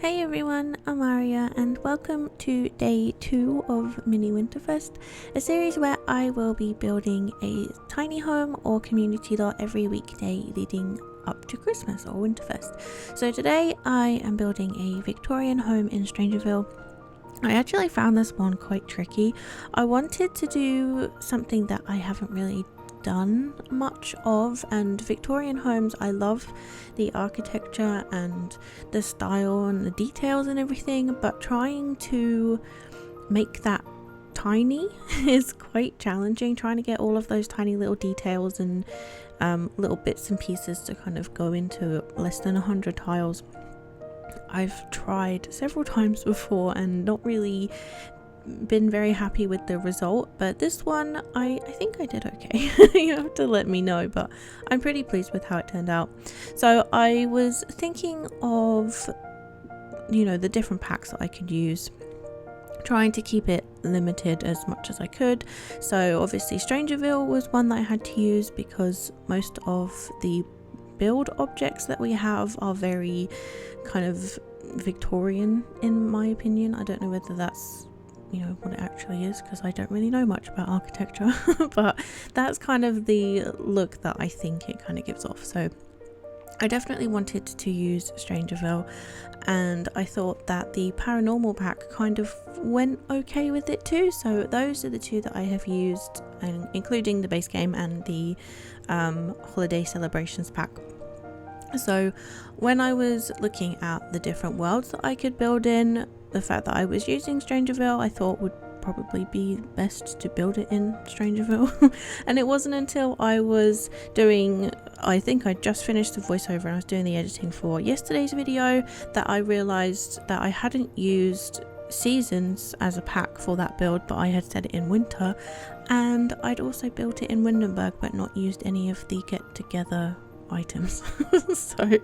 Hey everyone, I'm Aria and welcome to day 2 of Mini Winterfest, a series where I will be building a tiny home or community lot every weekday leading up to Christmas or Winterfest. So today I am building a Victorian home in Strangerville. I actually found this one quite tricky. I wanted to do something that I haven't really done much of, and Victorian homes, I love the architecture and the style and the details and everything, but trying to make that tiny is quite challenging, trying to get all of those tiny little details and little bits and pieces to kind of go into less than 100 tiles. I've tried several times before and not really been very happy with the result, but this one I think I did okay. You have to let me know, but I'm pretty pleased with how it turned out. So I was thinking of, the different packs that I could use, trying to keep it limited as much as I could. So obviously Strangerville was one that I had to use because most of the build objects that we have are very kind of Victorian in my opinion. I don't know whether that's what it actually is, because I don't really know much about architecture, but that's kind of the look that I think it kind of gives off. So I definitely wanted to use Strangerville, and I thought that the paranormal pack kind of went okay with it too. So those are the two that I have used, and including the base game and the holiday celebrations pack. So when I was looking at the different worlds that I could build in, the fact that I was using Strangerville I thought would probably be best to build it in Strangerville. And it wasn't until I was doing, I think I just finished the voiceover and I was doing the editing for yesterday's video, that I realized that I hadn't used seasons as a pack for that build, but I had set it in winter, and I'd also built it in Windenburg but not used any of the get together items. So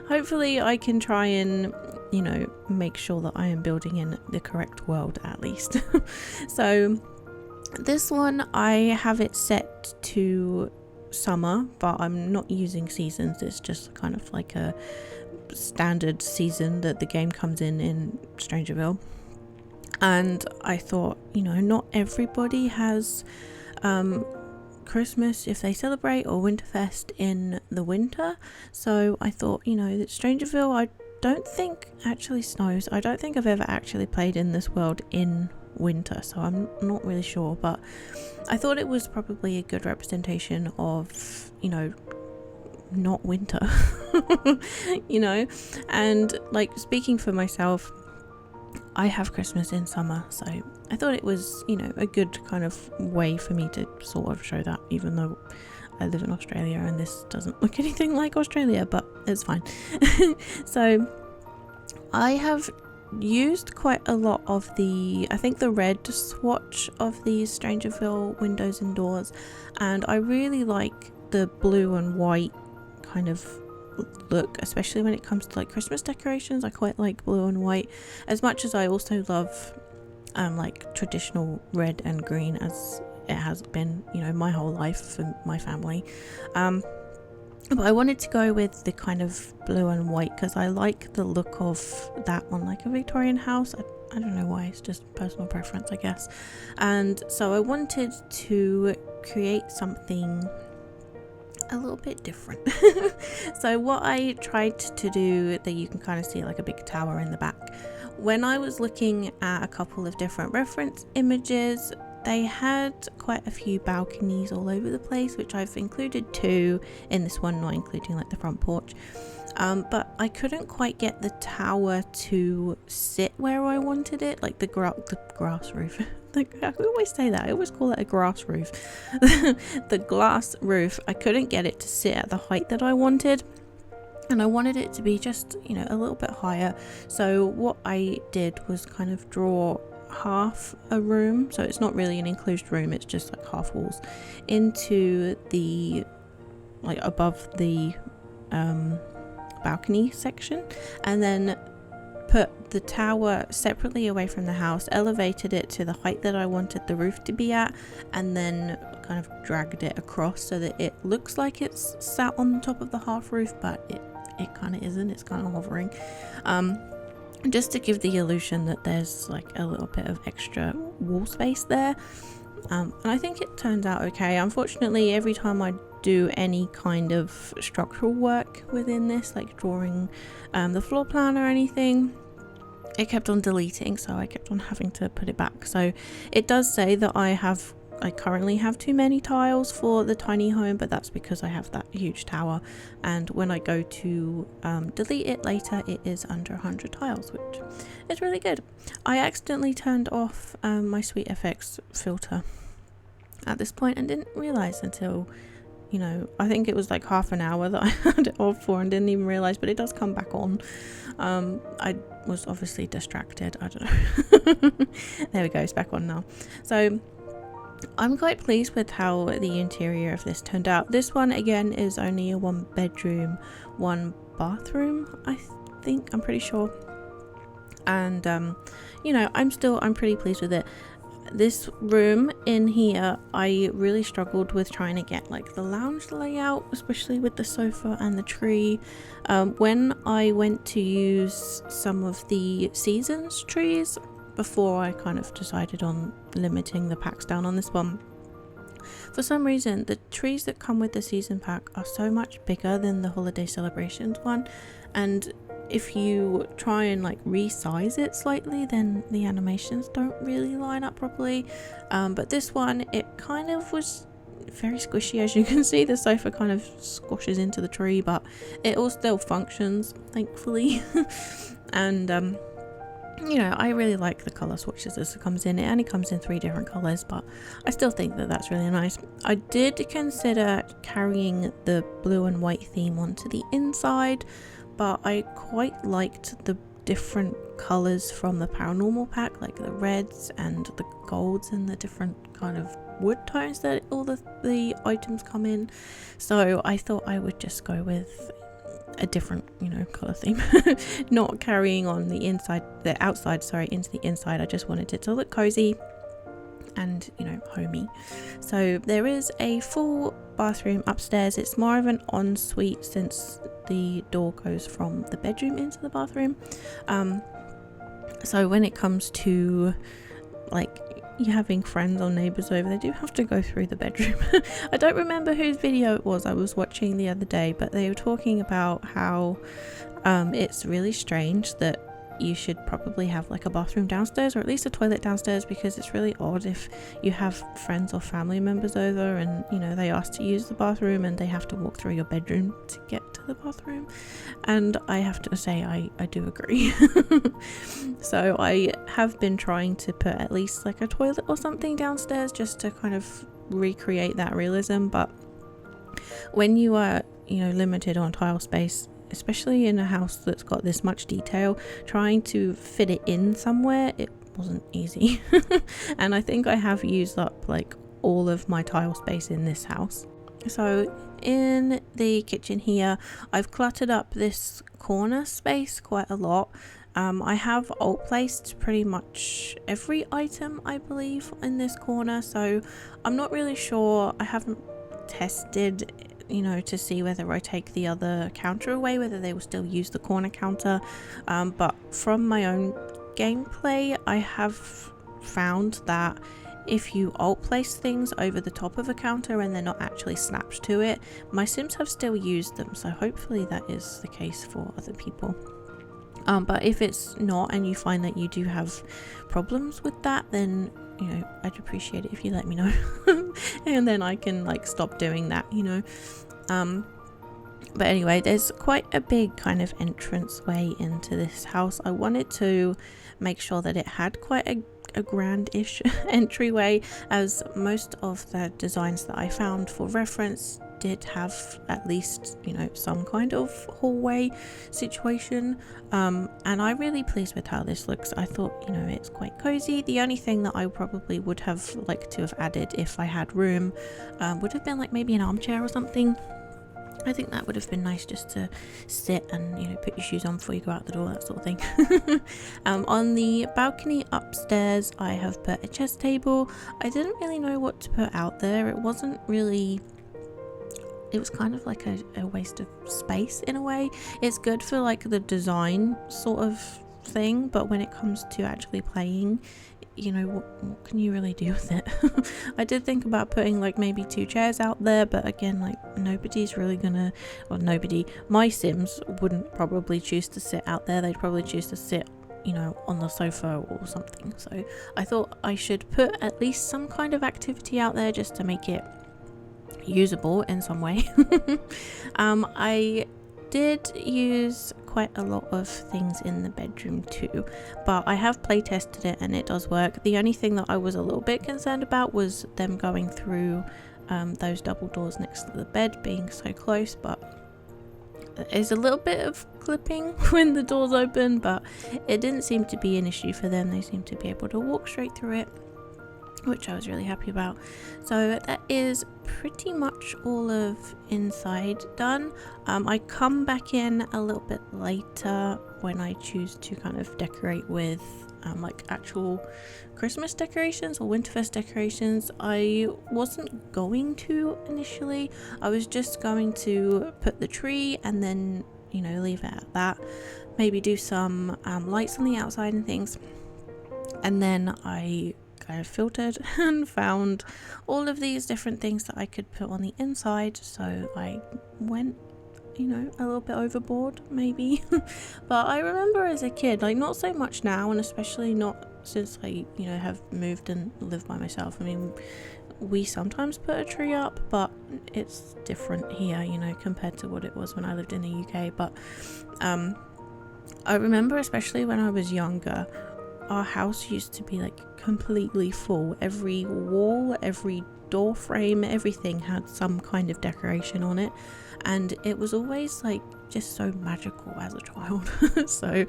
hopefully I can try and make sure that I am building in the correct world at least. So this one I have it set to summer, but I'm not using seasons. It's just kind of like a standard season that the game comes in Strangerville. And I thought, not everybody has Christmas if they celebrate, or Winterfest in the winter. So I thought, that Strangerville I don't think actually snows. I don't think I've ever actually played in this world in winter, so I'm not really sure, but I thought it was probably a good representation of not winter. And like, speaking for myself, I have Christmas in summer, so I thought it was a good kind of way for me to sort of show that, even though I live in Australia and this doesn't look anything like Australia, but it's fine. So I have used quite a lot of I think the red swatch of these Strangerville windows and doors, and I really like the blue and white kind of look, especially when it comes to like Christmas decorations. I quite like blue and white, as much as I also love like traditional red and green, as it has been my whole life for my family. But I wanted to go with the kind of blue and white because I like the look of that on like a Victorian house. I don't know why, it's just personal preference I guess. And so I wanted to create something a little bit different. So what I tried to do, that you can kind of see like a big tower in the back, when I was looking at a couple of different reference images, they had quite a few balconies all over the place, which I've included 2 in this one, not including like the front porch. But I couldn't quite get the tower to sit where I wanted it, like the grass roof. I always say that, I always call it a grass roof. The glass roof, I couldn't get it to sit at the height that I wanted, and I wanted it to be just a little bit higher. So what I did was kind of draw half a room, so it's not really an enclosed room, it's just like half walls, into the like above the balcony section, and then put the tower separately away from the house, elevated it to the height that I wanted the roof to be at, and then kind of dragged it across so that it looks like it's sat on the top of the half roof, but it kind of isn't, it's kind of hovering. just to give the illusion that there's like a little bit of extra wall space there. And I think it turns out okay. Unfortunately, every time I do any kind of structural work within this, like drawing the floor plan or anything, it kept on deleting, so I kept on having to put it back. So it does say that I currently have too many tiles for the tiny home, but that's because I have that huge tower, and when I go to delete it later, it is under 100 tiles, which is really good. I accidentally turned off my SweetFX filter at this point and didn't realize until, you know, I think it was like half an hour that I had it off for and didn't even realize, but it does come back on. I was obviously distracted, I don't know. There we go, it's back on now. So I'm quite pleased with how the interior of this turned out. This one again is only a 1 bedroom, 1 bathroom, I'm pretty sure. And you know, I'm pretty pleased with it. This room in here, I really struggled with trying to get like the lounge layout, especially with the sofa and the tree. When I went to use some of the seasons trees before I kind of decided on limiting the packs down on this one, for some reason the trees that come with the season pack are so much bigger than the holiday celebrations one, and if you try and like resize it slightly, then the animations don't really line up properly. But this one, it kind of was very squishy. As you can see, the sofa kind of squashes into the tree, but it all still functions, thankfully. And you know, I really like the color swatches as it comes in. It only comes in 3 different colors, but I still think that that's really nice. I did consider carrying the blue and white theme onto the inside, but I quite liked the different colors from the paranormal pack, like the reds and the golds and the different kind of wood tones that all the items come in. So I thought I would just go with a different, you know, color theme. Not carrying on the outside into the inside. I just wanted it to look cozy and, you know, homey. So there is a full bathroom upstairs. It's more of an ensuite since the door goes from the bedroom into the bathroom. So when it comes to like you having friends or neighbors over, they do have to go through the bedroom. I don't remember whose video it was I was watching the other day, but they were talking about how it's really strange that you should probably have like a bathroom downstairs, or at least a toilet downstairs, because it's really odd if you have friends or family members over and, you know, they ask to use the bathroom and they have to walk through your bedroom to get to the bathroom. And I have to say I do agree. So I have been trying to put at least like a toilet or something downstairs just to kind of recreate that realism, but when you are, you know, limited on tile space, especially in a house that's got this much detail, trying to fit it in somewhere, it wasn't easy. And I think I have used up like all of my tile space in this house. So in the kitchen here, I've cluttered up this corner space quite a lot. I have alt placed pretty much every item, I believe, in this corner, so I'm not really sure. I haven't tested, you know, to see whether I take the other counter away, whether they will still use the corner counter, but from my own gameplay, I have found that if you alt place things over the top of a counter and they're not actually snapped to it, my Sims have still used them, so hopefully that is the case for other people. But if it's not and you find that you do have problems with that, then, you know, I'd appreciate it if you let me know. And then I can like stop doing that, you know. But anyway, there's quite a big kind of entrance way into this house. I wanted to make sure that it had quite a grand-ish entryway, as most of the designs that I found for reference did have at least, you know, some kind of hallway situation, and I'm really pleased with how this looks. I thought, you know, it's quite cozy. The only thing that I probably would have liked to have added if I had room would have been like maybe an armchair or something. I think that would have been nice, just to sit and, you know, put your shoes on before you go out the door, that sort of thing. On the balcony upstairs, I have put a chess table. I didn't really know what to put out there. It wasn't really, it was kind of like a waste of space in a way. It's good for like the design sort of thing, but when it comes to actually playing, you know, what can you really do with it? I did think about putting like maybe 2 chairs out there, but again, like nobody's really gonna, or nobody, my Sims wouldn't probably choose to sit out there. They'd probably choose to sit, you know, on the sofa or something. So I thought I should put at least some kind of activity out there just to make it usable in some way. I did use quite a lot of things in the bedroom too, but I have play tested it and it does work. The only thing that I was a little bit concerned about was them going through those double doors next to the bed being so close, but there's a little bit of clipping when the doors open, but it didn't seem to be an issue for them. They seemed to be able to walk straight through it, which I was really happy about. So that is pretty much all of inside done. I come back in a little bit later when I choose to kind of decorate with like actual Christmas decorations or Winterfest decorations. I wasn't going to initially. I was just going to put the tree and then, you know, leave it at that. Maybe do some lights on the outside and things. And then I kind of filtered and found all of these different things that I could put on the inside, so I went, you know, a little bit overboard maybe. But I remember as a kid, like not so much now, and especially not since I, you know, have moved and lived by myself. I mean, we sometimes put a tree up, but it's different here, you know, compared to what it was when I lived in the UK. But I remember, especially when I was younger, our house used to be like completely full. Every wall, every door frame, everything had some kind of decoration on it, and it was always like just so magical as a child. So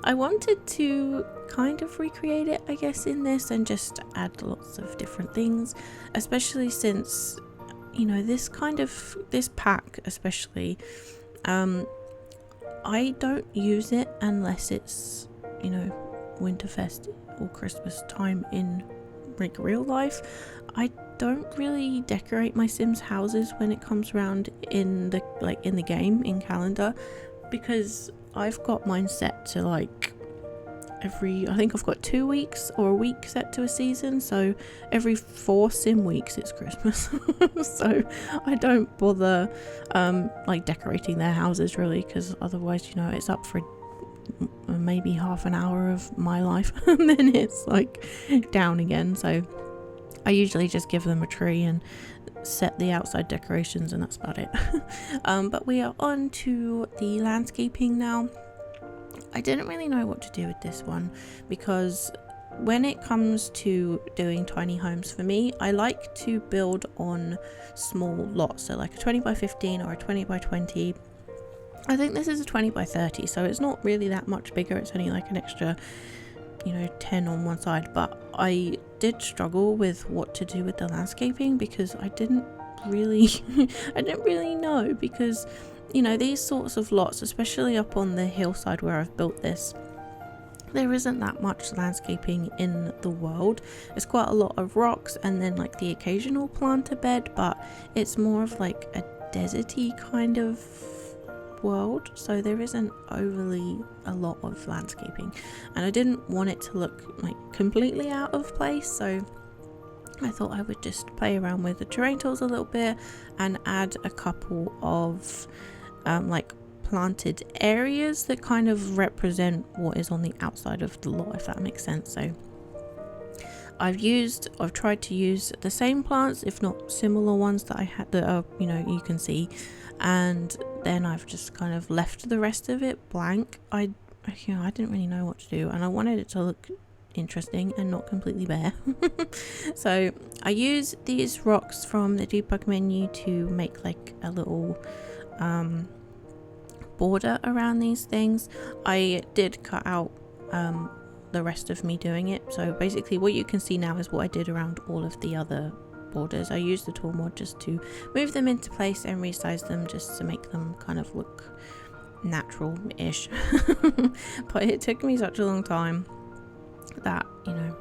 I wanted to kind of recreate it, I guess, in this, and just add lots of different things, especially since, you know, this pack especially, I don't use it unless it's, you know, Winterfest or Christmas time in like real life. I don't really decorate my Sims houses when it comes around in the game in calendar, because I've got mine set to like I think I've got 2 weeks or a week set to a season, so every 4 sim weeks it's Christmas. So I don't bother like decorating their houses really, because otherwise, you know, it's up for maybe half an hour of my life and then it's like down again. So I usually just give them a tree and set the outside decorations, and that's about it. But we are on to the landscaping now. I didn't really know what to do with this one, because when it comes to doing tiny homes, for me, I like to build on small lots, so like a 20 by 15 or a 20 by 20. I think this is a 20 by 30, so it's not really that much bigger. It's only like an extra, you know, 10 on one side. But I did struggle with what to do with the landscaping, because I didn't really know, because, you know, these sorts of lots, especially up on the hillside where I've built this, there isn't that much landscaping in the world. It's quite a lot of rocks and then like the occasional planter bed, but it's more of like a deserty kind of world, so there isn't overly a lot of landscaping, and I didn't want it to look like completely out of place, so I thought I would just play around with the terrain tools a little bit and add a couple of like planted areas that kind of represent what is on the outside of the lot, if that makes sense. So I've tried to use the same plants, if not similar ones that I had that are, you know, you can see, and then I've just kind of left the rest of it blank. I didn't really know what to do, and I wanted it to look interesting and not completely bare. So I use these rocks from the debug menu to make like a little border around these things. I did cut out the rest of me doing it, so basically what you can see now is what I did around all of the other borders. I used the tool mod just to move them into place and resize them, just to make them kind of look natural-ish. But it took me such a long time that, you know,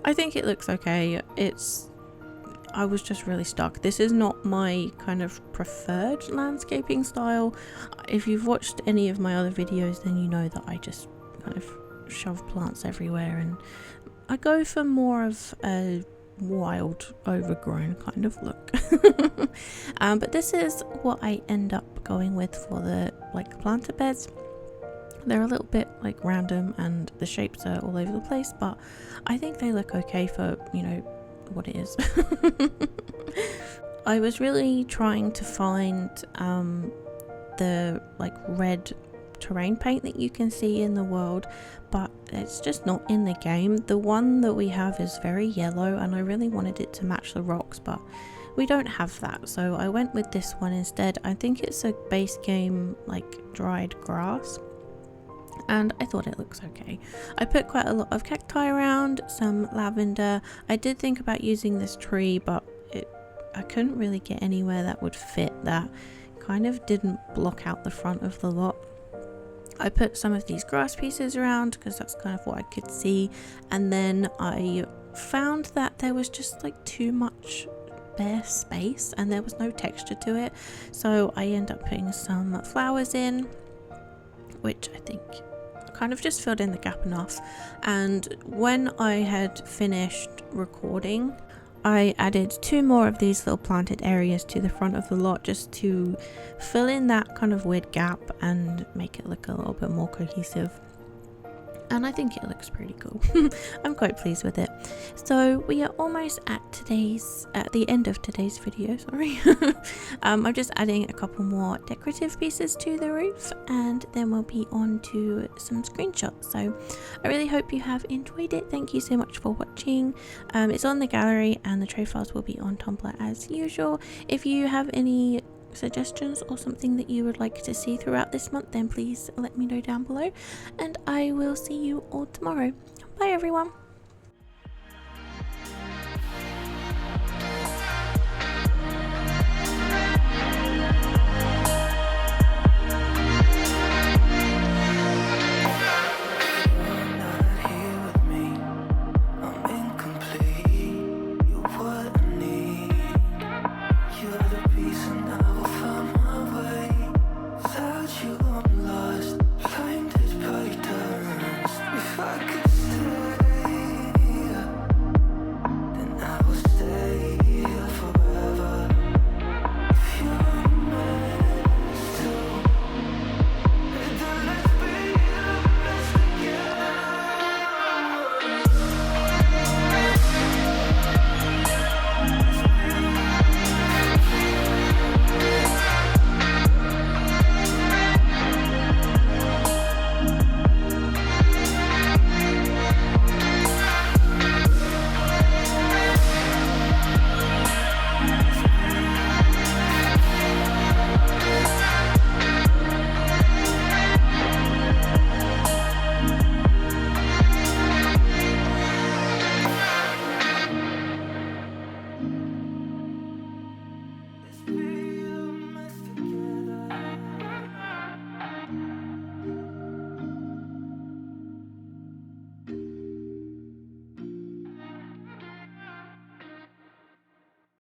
I think it looks okay. I was just really stuck. This is not my kind of preferred landscaping style. If you've watched any of my other videos, then you know that I just kind of shove plants everywhere, and I go for more of a wild, overgrown kind of look. But this is what I end up going with for the planter beds. They're a little bit random and the shapes are all over the place, but I think they look okay for, you know, what it is. I was really trying to find the red terrain paint that you can see in the world, but it's just not in the game. The one that we have is very yellow and I really wanted it to match the rocks, but we don't have that, so I went with this one instead. I think it's a base game dried grass, and I thought it looks okay. I put quite a lot of cacti around, some lavender. I did think about using this tree, but I couldn't really get anywhere that would fit. That kind of didn't block out the front of the lot. I put some of these grass pieces around because that's kind of what I could see, and then I found that there was just too much bare space and there was no texture to it, so I ended up putting some flowers in, which I think kind of just filled in the gap enough. And when I had finished recording, I added 2 more of these little planted areas to the front of the lot just to fill in that kind of weird gap and make it look a little bit more cohesive. And I think it looks pretty cool. I'm quite pleased with it. So we are almost at the end of today's video, sorry. I'm just adding a couple more decorative pieces to the roof, and then we'll be on to some screenshots. So I really hope you have enjoyed it. Thank you so much for watching. It's on the gallery and the tray files will be on Tumblr as usual. If you have any suggestions or something that you would like to see throughout this month, then please let me know down below, and I will see you all tomorrow. Bye everyone.